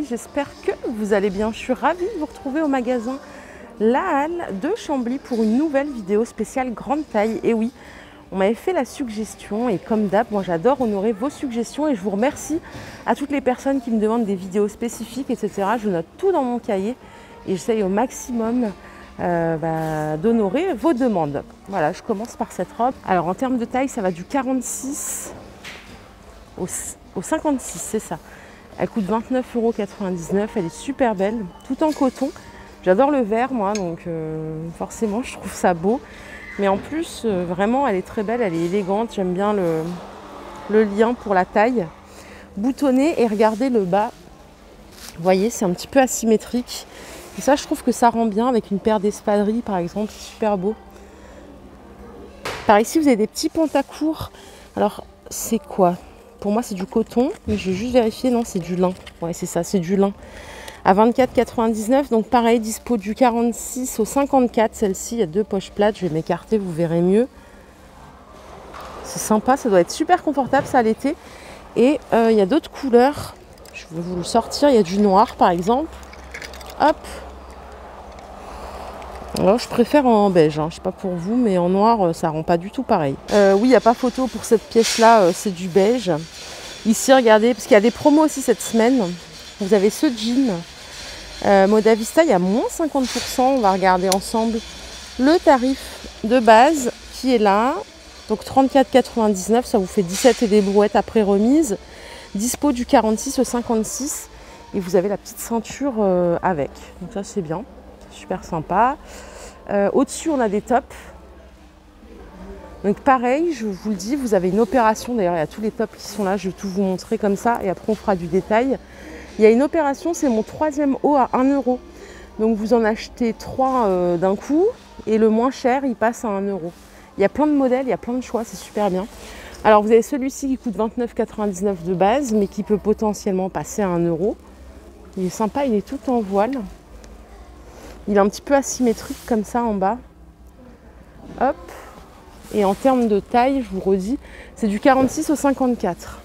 J'espère que vous allez bien. Je suis ravie de vous retrouver au magasin La Halle de Chambly pour une nouvelle vidéo spéciale grande taille. Et oui, on m'avait fait la suggestion et comme d'hab, moi j'adore honorer vos suggestions et je vous remercie à toutes les personnes qui me demandent des vidéos spécifiques, etc. Je note tout dans mon cahier et j'essaye au maximum d'honorer vos demandes. Voilà, je commence par cette robe. Alors en termes de taille, ça va du 46 au 56, c'est ça. Elle coûte 29,99 €, elle est super belle, tout en coton. J'adore le vert moi, donc forcément je trouve ça beau. Mais en plus, vraiment, elle est très belle, elle est élégante. J'aime bien le lien pour la taille. Boutonné et regardez le bas. Vous voyez, c'est un petit peu asymétrique. Et ça, je trouve que ça rend bien avec une paire d'espadrilles, par exemple. C'est super beau. Par ici, vous avez des petits pantacourts. Alors, c'est quoi? Pour moi, c'est du coton. Mais je vais juste vérifier. Non, c'est du lin. Ouais, c'est ça, c'est du lin. À 24,99 €, donc pareil, dispo du 46 au 54. Celle-ci, il y a deux poches plates, je vais m'écarter, vous verrez mieux. C'est sympa, ça doit être super confortable ça l'été. Et il y a d'autres couleurs, je vais vous le sortir, il y a du noir par exemple. Hop. Alors je préfère en beige, hein. Je sais pas pour vous, mais en noir ça rend pas du tout pareil. Oui, il n'y a pas photo pour cette pièce-là, c'est du beige. Ici, regardez, parce qu'il y a des promos aussi cette semaine. Vous avez ce jean Moda Vista, il y a moins 50%. On va regarder ensemble le tarif de base qui est là. Donc 34,99 €, ça vous fait 17 et des brouettes après remise. Dispo du 46 au 56. Et vous avez la petite ceinture avec. Donc ça c'est bien, c'est super sympa. Au-dessus on a des tops. Donc pareil, je vous le dis, vous avez une opération. D'ailleurs il y a tous les tops qui sont là, je vais tout vous montrer comme ça. Et après on fera du détail. Il y a une opération, c'est mon 3e haut à 1 €. Donc vous en achetez 3 d'un coup et le moins cher, il passe à 1 €. Il y a plein de modèles, il y a plein de choix, c'est super bien. Alors vous avez celui-ci qui coûte 29,99 € de base, mais qui peut potentiellement passer à 1 €. Il est sympa, il est tout en voile. Il est un petit peu asymétrique comme ça en bas. Hop. Et en termes de taille, je vous redis, c'est du 46 au 54.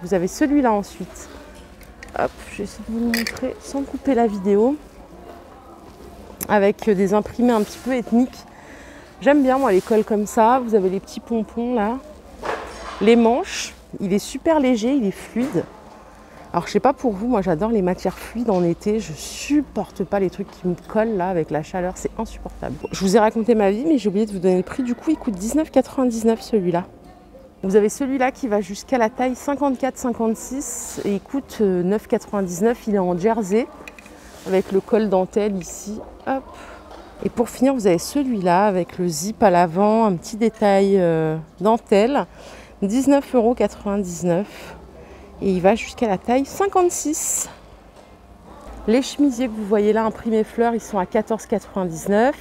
Vous avez celui-là ensuite. Hop, je vais essayer de vous le montrer sans couper la vidéo. Avec des imprimés un petit peu ethniques. J'aime bien moi les cols comme ça. Vous avez les petits pompons là. Les manches, il est super léger, il est fluide. Alors je sais pas pour vous, moi j'adore les matières fluides en été. Je supporte pas les trucs qui me collent là avec la chaleur, c'est insupportable. Je vous ai raconté ma vie mais j'ai oublié de vous donner le prix. Du coup il coûte 19,99 € celui-là. Vous avez celui-là qui va jusqu'à la taille 54-56 et il coûte 9,99 €. Il est en jersey avec le col dentelle ici. Hop. Et pour finir, vous avez celui-là avec le zip à l'avant, un petit détail dentelle. 19,99 € et il va jusqu'à la taille 56. Les chemisiers que vous voyez là imprimés fleurs, ils sont à 14,99 €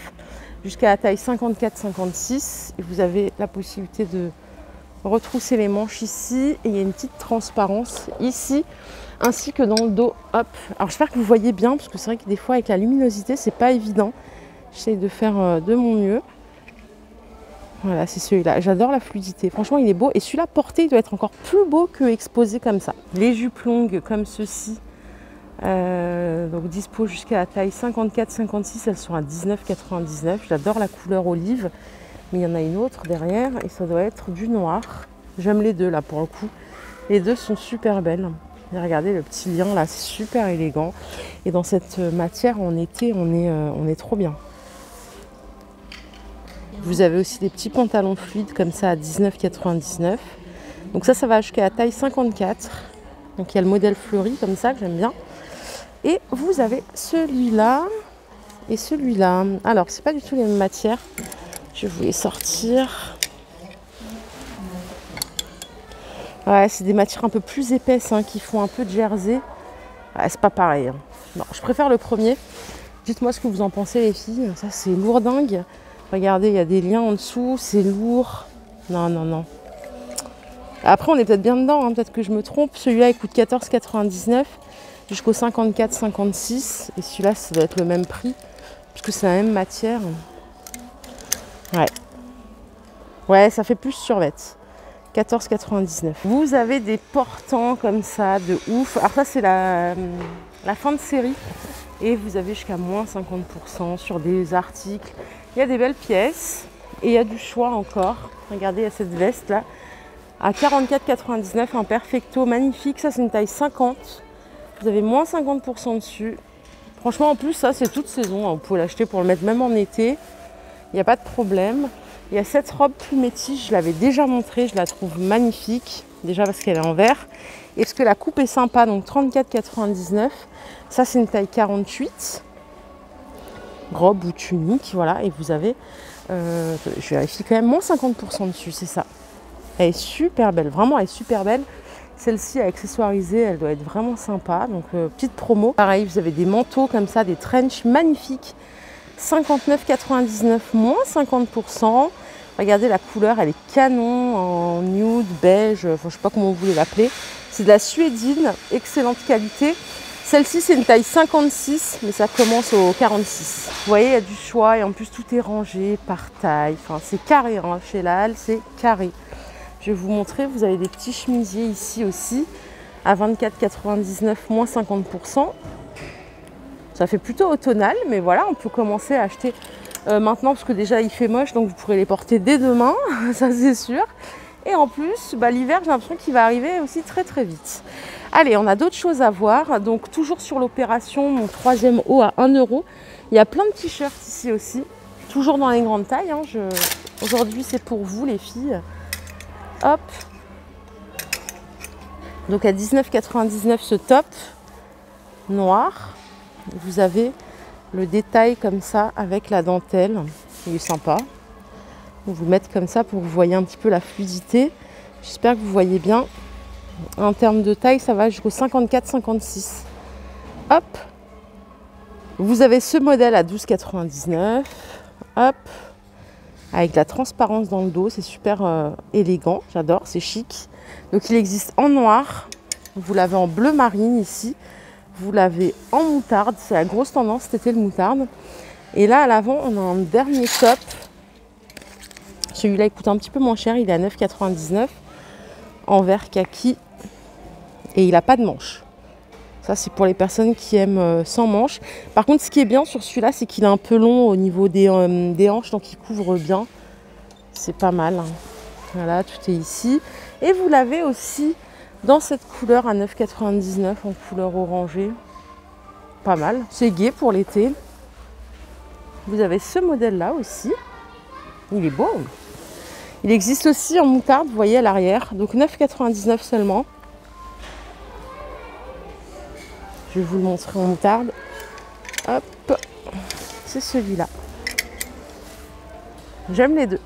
jusqu'à la taille 54-56 et vous avez la possibilité de retrousser les manches ici et il y a une petite transparence ici ainsi que dans le dos. Hop. Alors j'espère que vous voyez bien parce que c'est vrai que des fois avec la luminosité c'est pas évident. J'essaie de faire de mon mieux. Voilà, c'est celui-là. J'adore la fluidité. Franchement, il est beau. Et celui-là porté, il doit être encore plus beau que exposé comme ça. Les jupes longues comme ceci, donc dispo jusqu'à la taille 54-56, elles sont à 19,99 €. J'adore la couleur olive. Mais il y en a une autre derrière et ça doit être du noir. J'aime les deux là pour le coup. Les deux sont super belles. Et regardez le petit lien là, c'est super élégant. Et dans cette matière en été, on est trop bien. Vous avez aussi des petits pantalons fluides comme ça à 19,99 €. Donc ça va jusqu'à la taille 54. Donc il y a le modèle fleuri comme ça que j'aime bien. Et vous avez celui-là et celui-là. Alors c'est pas du tout les mêmes matières. Je vais vous les sortir. Ouais, c'est des matières un peu plus épaisses hein, qui font un peu de jersey. Ouais, c'est pas pareil. Hein. Non, je préfère le premier. Dites-moi ce que vous en pensez les filles. Ça c'est lourdingue. Regardez, il y a des liens en dessous. C'est lourd. Non, non, non. Après, on est peut-être bien dedans. Hein. Peut-être que je me trompe. Celui-là, il coûte 14,99 € jusqu'au 54,56. Et celui-là, ça doit être le même prix. Puisque c'est la même matière. Ouais. Ouais, ça fait plus survêt. 14,99 €. Vous avez des portants comme ça, de ouf. Alors ça, c'est la la fin de série. Et vous avez jusqu'à moins 50% sur des articles. Il y a des belles pièces et il y a du choix encore. Regardez, il y a cette veste là à 44,99 €, un perfecto magnifique. Ça, c'est une taille 50. Vous avez moins 50% dessus. Franchement, en plus, ça, c'est toute saison. Vous pouvez l'acheter pour le mettre même en été. Il n'y a pas de problème. Il y a cette robe plus métisse, je l'avais déjà montrée. Je la trouve magnifique. Déjà parce qu'elle est en vert. Et parce que la coupe est sympa, donc 34,99 €. Ça, c'est une taille 48. Robe ou tunique, voilà. Et vous avez, je vérifie quand même, moins 50% dessus, c'est ça. Elle est super belle, vraiment, elle est super belle. Celle-ci accessoirisée, elle doit être vraiment sympa. Donc, petite promo. Pareil, vous avez des manteaux comme ça, des trench magnifiques. 59,99 €, moins 50%. Regardez la couleur, elle est canon, en nude, beige, enfin, je ne sais pas comment vous voulez l'appeler. C'est de la suédine, excellente qualité. Celle-ci, c'est une taille 56, mais ça commence au 46. Vous voyez, il y a du choix et en plus, tout est rangé par taille. Enfin, c'est carré, hein. Chez la Halle, c'est carré. Je vais vous montrer, vous avez des petits chemisiers ici aussi, à 24,99 €, moins 50%. Ça fait plutôt automnal, mais voilà, on peut commencer à acheter maintenant, parce que déjà, il fait moche, donc vous pourrez les porter dès demain, ça c'est sûr. Et en plus, l'hiver, j'ai l'impression qu'il va arriver aussi très très vite. Allez, on a d'autres choses à voir. Donc, toujours sur l'opération, mon 3e haut à 1 €. Il y a plein de t-shirts ici aussi, toujours dans les grandes tailles. Hein. Aujourd'hui, c'est pour vous, les filles. Hop. Donc à 19,99 € ce top noir. Vous avez le détail comme ça avec la dentelle. Il est sympa. On vous mettre comme ça pour que vous voyez un petit peu la fluidité. J'espère que vous voyez bien. En termes de taille, ça va jusqu'au 54-56. Hop. Vous avez ce modèle à 12,99 €. Hop. Avec la transparence dans le dos, c'est super élégant, j'adore, c'est chic. Donc il existe en noir, vous l'avez en bleu marine ici, vous l'avez en moutarde, c'est la grosse tendance cet été le moutarde. Et là à l'avant, on a un dernier top. Celui-là il coûte un petit peu moins cher, il est à 9,99 € en vert kaki et il n'a pas de manche. Ça c'est pour les personnes qui aiment sans manche. Par contre ce qui est bien sur celui-là, c'est qu'il est un peu long au niveau des hanches, donc il couvre bien. C'est pas mal. Hein. Voilà, tout est ici. Et vous l'avez aussi dans cette couleur à 9,99 € en couleur orangée. Pas mal. C'est gai pour l'été. Vous avez ce modèle-là aussi. Il est beau. Il existe aussi en moutarde, vous voyez à l'arrière. Donc 9,99 € seulement. Je vais vous le montrer en moutarde. Hop. C'est celui-là. J'aime les deux.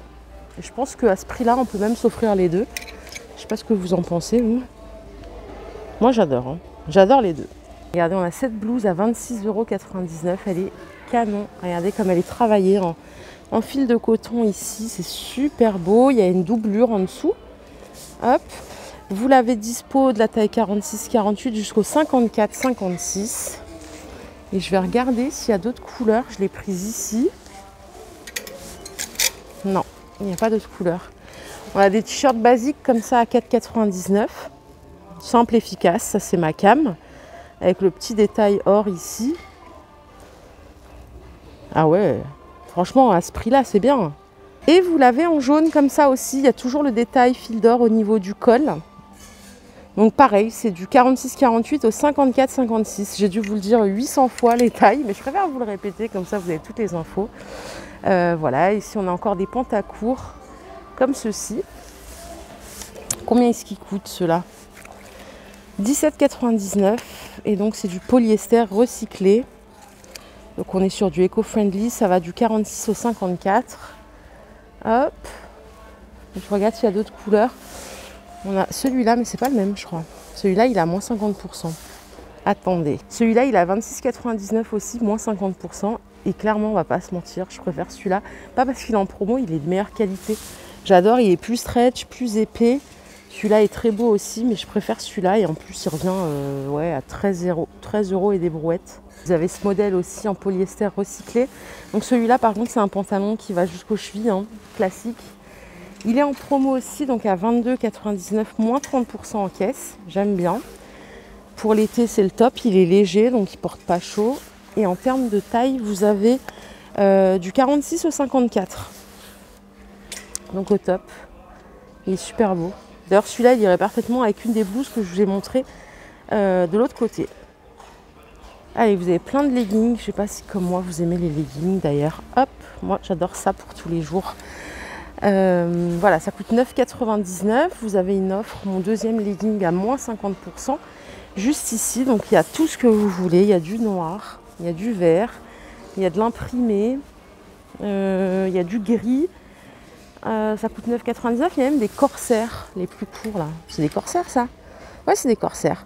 Et je pense qu'à ce prix-là, on peut même s'offrir les deux. Je ne sais pas ce que vous en pensez, vous. Moi, j'adore. Hein. J'adore les deux. Regardez, on a cette blouse à 26,99 €. Elle est canon. Regardez comme elle est travaillée en fil de coton ici. C'est super beau. Il y a une doublure en dessous. Hop. Vous l'avez dispo de la taille 46-48 jusqu'au 54-56. Et je vais regarder s'il y a d'autres couleurs. Je l'ai prise ici. Non, il n'y a pas d'autres couleurs. On a des t-shirts basiques comme ça à 4,99 €. Simple, efficace. Ça, c'est ma cam. Avec le petit détail or ici. Ah ouais, franchement, à ce prix-là, c'est bien. Et vous l'avez en jaune comme ça aussi. Il y a toujours le détail fil d'or au niveau du col. Donc pareil, c'est du 46-48 au 54-56. J'ai dû vous le dire 800 fois les tailles, mais je préfère vous le répéter, comme ça vous avez toutes les infos. Voilà, ici on a encore des pantacourts comme ceci. Combien est-ce qu'ils coûtent ceux-là? 17,99 € et donc c'est du polyester recyclé. Donc on est sur du éco-friendly, ça va du 46 au 54. Hop, je regarde s'il y a d'autres couleurs. On a celui-là, mais c'est pas le même, je crois. Celui-là, il a moins 50%. Attendez. Celui-là, il a 26,99 € aussi, moins 50%. Et clairement, on va pas se mentir, je préfère celui-là. Pas parce qu'il est en promo, il est de meilleure qualité. J'adore, il est plus stretch, plus épais. Celui-là est très beau aussi, mais je préfère celui-là. Et en plus, il revient ouais, à 13 € et des brouettes. Vous avez ce modèle aussi en polyester recyclé. Donc celui-là, par contre, c'est un pantalon qui va jusqu'aux chevilles, hein, classique. Il est en promo aussi, donc à 22,99 €, moins 30% en caisse. J'aime bien. Pour l'été, c'est le top. Il est léger, donc il ne porte pas chaud. Et en termes de taille, vous avez du 46 au 54. Donc au top. Il est super beau. D'ailleurs, celui-là, il irait parfaitement avec une des blouses que je vous ai montrées de l'autre côté. Allez, vous avez plein de leggings. Je ne sais pas si, comme moi, vous aimez les leggings d'ailleurs. Hop, moi, j'adore ça pour tous les jours. Voilà, ça coûte 9,99. Vous avez une offre, mon deuxième legging à moins 50%. Juste ici, donc il y a tout ce que vous voulez. Il y a du noir, il y a du vert, il y a de l'imprimé, il y a du gris. Ça coûte 9,99. Il y a même des corsaires, les plus courts là. C'est des corsaires ça? Ouais, c'est des corsaires.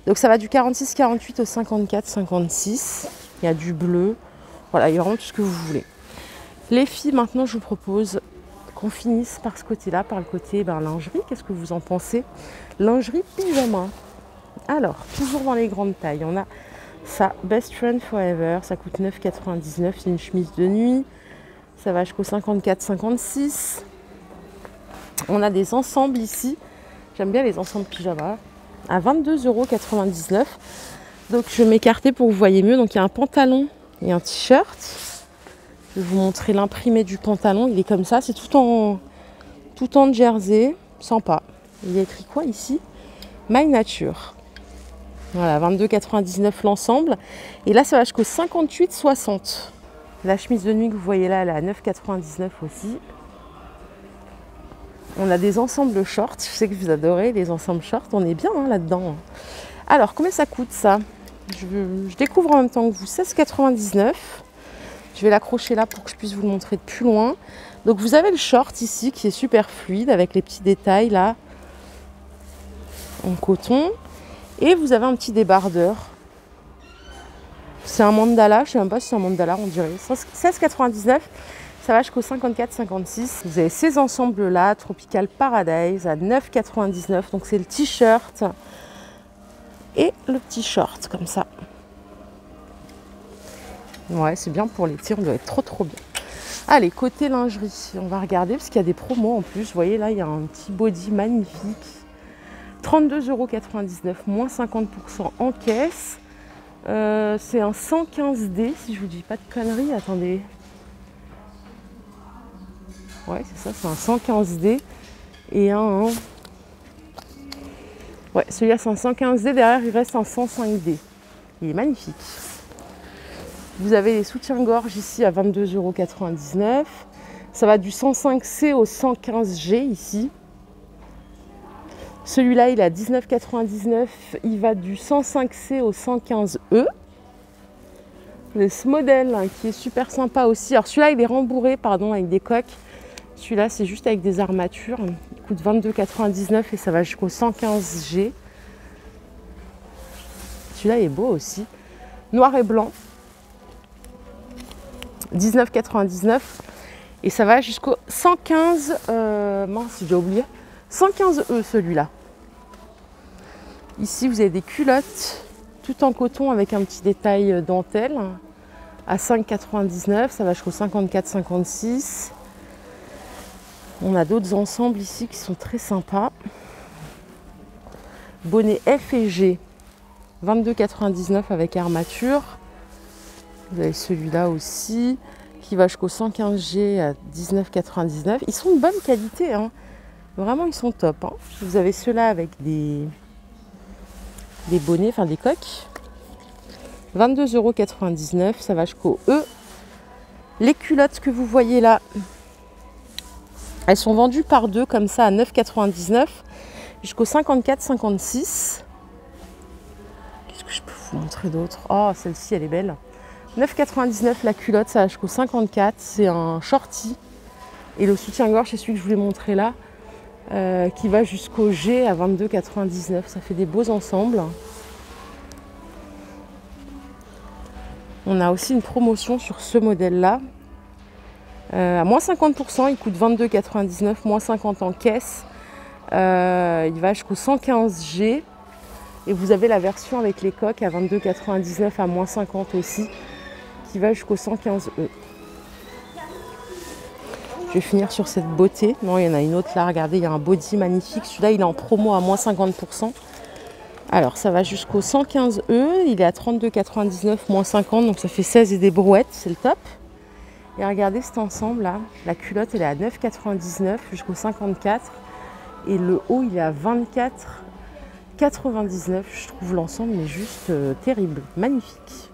Donc ça va du 46-48 au 54-56. Il y a du bleu. Voilà, il y a vraiment tout ce que vous voulez. Les filles, maintenant je vous propose qu'on finisse par ce côté-là, par le côté lingerie. Qu'est-ce que vous en pensez? Lingerie pyjama. Alors, toujours dans les grandes tailles, on a ça, Best Friend Forever, ça coûte 9,99, c'est une chemise de nuit, ça va jusqu'au 54-56. On a des ensembles ici, j'aime bien les ensembles pyjama, à 22,99 €. Donc je vais m'écarter pour que vous voyez mieux. Donc il y a un pantalon et un t-shirt. Je vais vous montrer l'imprimé du pantalon, il est comme ça, c'est tout en jersey, sympa. Il y a écrit quoi ici? My Nature. Voilà, 22,99 l'ensemble. Et là, ça va jusqu'au 58,60. La chemise de nuit que vous voyez là, elle est à 9,99 aussi. On a des ensembles shorts. Je sais que vous adorez les ensembles shorts. On est bien là-dedans. Alors, combien ça coûte ça? Je découvre en même temps que vous. 16,99. Je vais l'accrocher là pour que je puisse vous le montrer de plus loin. Donc, vous avez le short ici qui est super fluide avec les petits détails là en coton. Et vous avez un petit débardeur. C'est un mandala, je ne sais même pas si c'est un mandala, on dirait. 16,99, ça va jusqu'au 54,56. Vous avez ces ensembles-là, Tropical Paradise, à 9,99. Donc c'est le t-shirt et le petit short, comme ça. Ouais, c'est bien pour l'été, on doit être trop bien. Allez, côté lingerie, on va regarder, parce qu'il y a des promos en plus. Vous voyez, là, il y a un petit body magnifique. 32,99 €, moins 50% en caisse. C'est un 115D, si je vous dis pas de conneries. Attendez. Ouais, c'est ça, c'est un 115D. Et un... Ouais, celui-là, c'est un 115D. Derrière, il reste un 105D. Il est magnifique. Vous avez les soutiens-gorge ici à 22,99 €. Ça va du 105C au 115G ici. Celui-là, il est à 19,99 €. Il va du 105C au 115E. Vous avez ce modèle qui est super sympa aussi. Alors celui-là, il est rembourré, pardon, avec des coques. Celui-là, c'est juste avec des armatures. Il coûte 22,99 € et ça va jusqu'au 115G. Celui-là est beau aussi. Noir et blanc. 19,99 € et ça va jusqu'au 115. Mince, j'ai oublié. 115E celui-là. Ici, vous avez des culottes tout en coton avec un petit détail dentelle à 5,99 €. Ça va jusqu'au 54,56. On a d'autres ensembles ici qui sont très sympas. Bonnet F et G, 22,99 € avec armature. Vous avez celui-là aussi qui va jusqu'au 115G à 19,99 €. Ils sont de bonne qualité, hein. Vraiment, ils sont top. Hein. Vous avez ceux-là avec des bonnets, enfin des coques. 22,99 €, ça va jusqu'au E. Les culottes que vous voyez là, elles sont vendues par deux comme ça à 9,99 € jusqu'au 54,56. Qu'est-ce que je peux vous montrer d'autre? Oh, celle-ci, elle est belle. 9,99 € la culotte, ça va jusqu'au 54. C'est un shorty. Et le soutien-gorge, c'est celui que je vous ai montré là. Qui va jusqu'au G à 22,99 €. Ça fait des beaux ensembles. On a aussi une promotion sur ce modèle-là. À moins 50%, il coûte 22,99 €, moins 50 en caisse. Il va jusqu'au 115G. Et vous avez la version avec les coques à 22,99 € à moins 50 aussi, qui va jusqu'au 115E. Je vais finir sur cette beauté. Non, il y en a une autre là, regardez, il y a un body magnifique. Celui-là, il est en promo à moins 50%. Alors ça va jusqu'au 115E, il est à 32,99 moins 50, donc ça fait 16 et des brouettes, c'est le top. Et regardez cet ensemble là, la culotte elle est à 9,99 jusqu'au 54 et le haut il est à 24,99. Je trouve l'ensemble mais juste terrible, magnifique,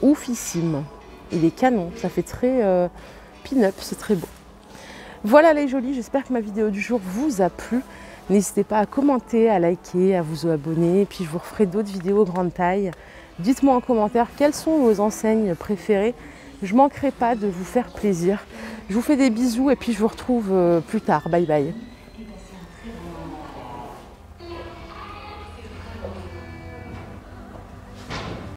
oufissime. Il est canon, ça fait très pin-up, c'est très beau. Voilà les jolis, j'espère que ma vidéo du jour vous a plu. N'hésitez pas à commenter, à liker, à vous abonner. Et puis je vous referai d'autres vidéos grande taille. Dites-moi en commentaire quelles sont vos enseignes préférées. Je ne manquerai pas de vous faire plaisir. Je vous fais des bisous et puis je vous retrouve plus tard. Bye bye.